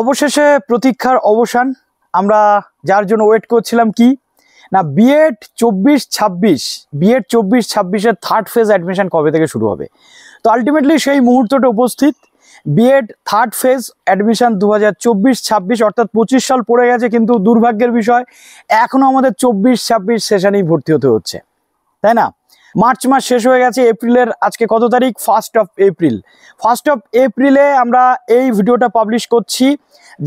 অবশেষে প্রতীক্ষার অবসান। আমরা যার জন্য ওয়েট করছিলাম কি না, বিএড 24-26 থার্ড ফেজ অ্যাডমিশন কবে থেকে শুরু হবে। তো আলটিমেটলি সেই মুহূর্তটা উপস্থিত। বিএড থার্ড ফেজ অ্যাডমিশন 2024-26 অর্থাৎ 25 সাল পড়ে গেছে, কিন্তু দুর্ভাগ্যের বিষয় এখনও আমাদের 24-26 সেশনেই ভর্তি হতে হচ্ছে, তাই না? মার্চ মাস শেষ হয়ে গেছে, এপ্রিলের আজকে কত তারিখ? 1 এপ্রিল। 1 এপ্রিলে আমরা এই ভিডিওটা পাবলিশ করছি,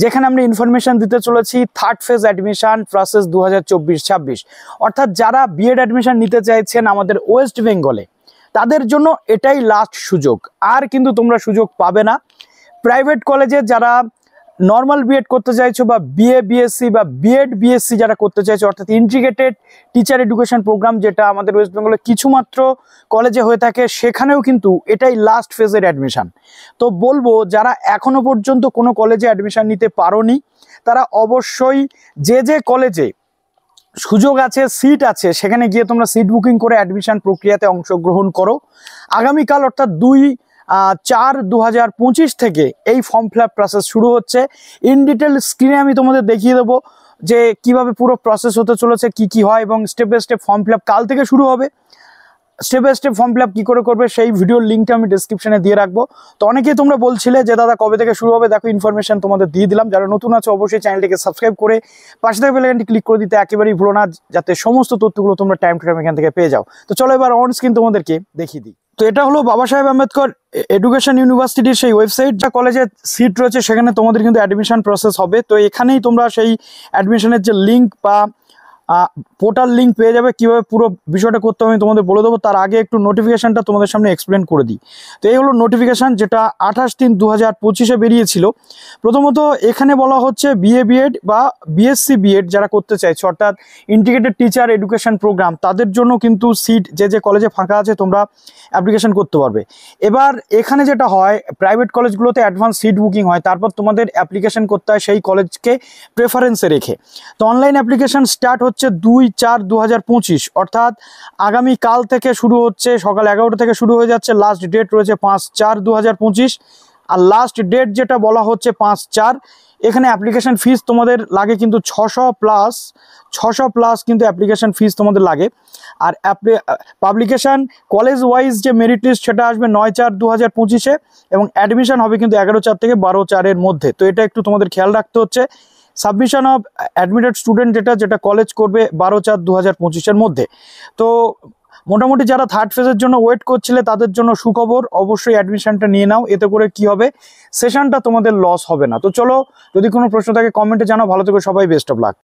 যেখানে আমরা ইনফরমেশন দিতে চলেছি থার্ড ফেজ অ্যাডমিশন প্রসেস 2024-26। অর্থাৎ যারা বিএড অ্যাডমিশন নিতে চাইছেন আমাদের ওয়েস্ট বেঙ্গলে, তাদের জন্য এটাই লাস্ট সুযোগ। আর কিন্তু তোমরা সুযোগ পাবে না। প্রাইভেট কলেজে যারা নর্মাল বিএড করতে চাইছো বা বিএ বিএসসি বা বিএড বিএসসি যারা করতে চাইছো, অর্থাৎ ইন্টিগ্রেটেড টিচার এডুকেশন প্রোগ্রাম যেটা আমাদের ওয়েস্ট বেঙ্গলে কিছুমাত্র কলেজে হয়ে থাকে, সেখানেও কিন্তু এটাই লাস্ট ফেজের অ্যাডমিশন। তো বলবো যারা এখনো পর্যন্ত কোনো কলেজে অ্যাডমিশন নিতে পারোনি, তারা অবশ্যই যে কলেজে সুযোগ আছে, সিট আছে, সেখানে গিয়ে তোমরা সিট বুকিং করে অ্যাডমিশন প্রক্রিয়াতে অংশগ্রহণ করো। আগামীকাল অর্থাৎ 2/4/2025 থেকে এই ফর্ম ফিল আপ প্রসেস শুরু হচ্ছে। ইন ডিটেল স্ক্রিনে আমি তোমাদের দেখিয়ে দেবো যে কিভাবে পুরো প্রসেস হতে চলেছে, কি হয়, এবং step by step form fill up কাল থেকে শুরু হবে। Step by step form fill up কী করে করবে সেই ভিডিওর লিঙ্কটা আমি ডিসক্রিপশনে দিয়ে রাখবো। তো অনেকেই তোমরা বলছিলে যে দাদা কবে থেকে শুরু হবে, দেখো ইনফরমেশন তোমাদের দিয়ে দিলাম। যারা নতুন আছে অবশ্যই চ্যানেলটিকে সাবস্ক্রাইব করে পাশে থাকা বেল আইকনটি ক্লিক করে দিতে একেবারেই ভুলো না, যাতে সমস্ত তথ্যগুলো তোমরা টাইম টু টাইম এখান থেকে পেয়ে যাও। তো চলো এবার অন স্ক্রিন তোমাদেরকে দেখিয়ে দিই। তো এটা হলো বাবা সাহেব আম্বেদকর এডুকেশন ইউনিভার্সিটির সেই ওয়েবসাইট, যা কলেজে সিট রয়েছে সেখানে তোমাদের কিন্তু অ্যাডমিশন প্রসেস হবে। তো এখানেই তোমরা সেই অ্যাডমিশনের যে লিঙ্ক বা পোর্টাল লিঙ্ক পেয়ে যাবে। কিভাবে পুরো বিষয়টা করতে হবে আমি তোমাদের বলে দেবো। তার আগে একটু নোটিফিকেশনটা তোমাদের সামনে এক্সপ্লেন করে দিই। তো এই হলো নোটিফিকেশান, যেটা 28/3/2025 বেরিয়েছিল। প্রথমত এখানে বলা হচ্ছে বিএ বিএড বা বিএসসি বিএড যারা করতে চাইছো, অর্থাৎ ইন্টিগ্রেটেড টিচার এডুকেশন প্রোগ্রাম, তাদের জন্য কিন্তু সিট যে কলেজে ফাঁকা আছে তোমরা অ্যাপ্লিকেশন করতে পারবে। এবার এখানে যেটা হয়, প্রাইভেট কলেজগুলোতে অ্যাডভান্স সিট বুকিং হয়, তারপর তোমাদের অ্যাপ্লিকেশন করতে হয় সেই কলেজকে প্রেফারেন্সে রেখে। তো অনলাইন অ্যাপ্লিকেশন স্টার্ট হচ্ছে 2/4/2025, অর্থাৎ আগামীকাল থেকে শুরু হচ্ছে। সকাল 11টা থেকে শুরু হয়ে যাচ্ছে। লাস্ট ডেট রয়েছে 5/4/2025, আর লাস্ট ডেট যেটা বলা হচ্ছে 5/4। এখানে অ্যাপ্লিকেশন ফিস তোমাদের লাগে কিন্তু 600 প্লাস কিন্তু অ্যাপ্লিকেশন ফিস তোমাদের লাগে। আর পাবলিকেশন কলেজ ওয়াইজ যে মেরিট লিস্ট সেটা আসবে 9/4/2025, এবং অ্যাডমিশন হবে কিন্তু 11/4 থেকে 12/4 মধ্যে। তো এটা একটু তোমাদের খেয়াল রাখতে হচ্ছে। সাবমিশন অফ অ্যাডমিটেড স্টুডেন্ট যেটা কলেজ করবে 12/4/2025 মধ্যে। তো মোটামুটি যারা থার্ড ফেজের জন্য ওয়েট করছিলে তাদের জন্য সুখবর, অবশ্যই অ্যাডমিশনটা নিয়ে নাও। এতে করে কি হবে, সেশনটা তোমাদের লস হবে না। তো চলো, যদি কোনো প্রশ্ন থাকে কমেন্টে জানাও। ভালো থেকো সবাই, বেস্ট অফ লাক।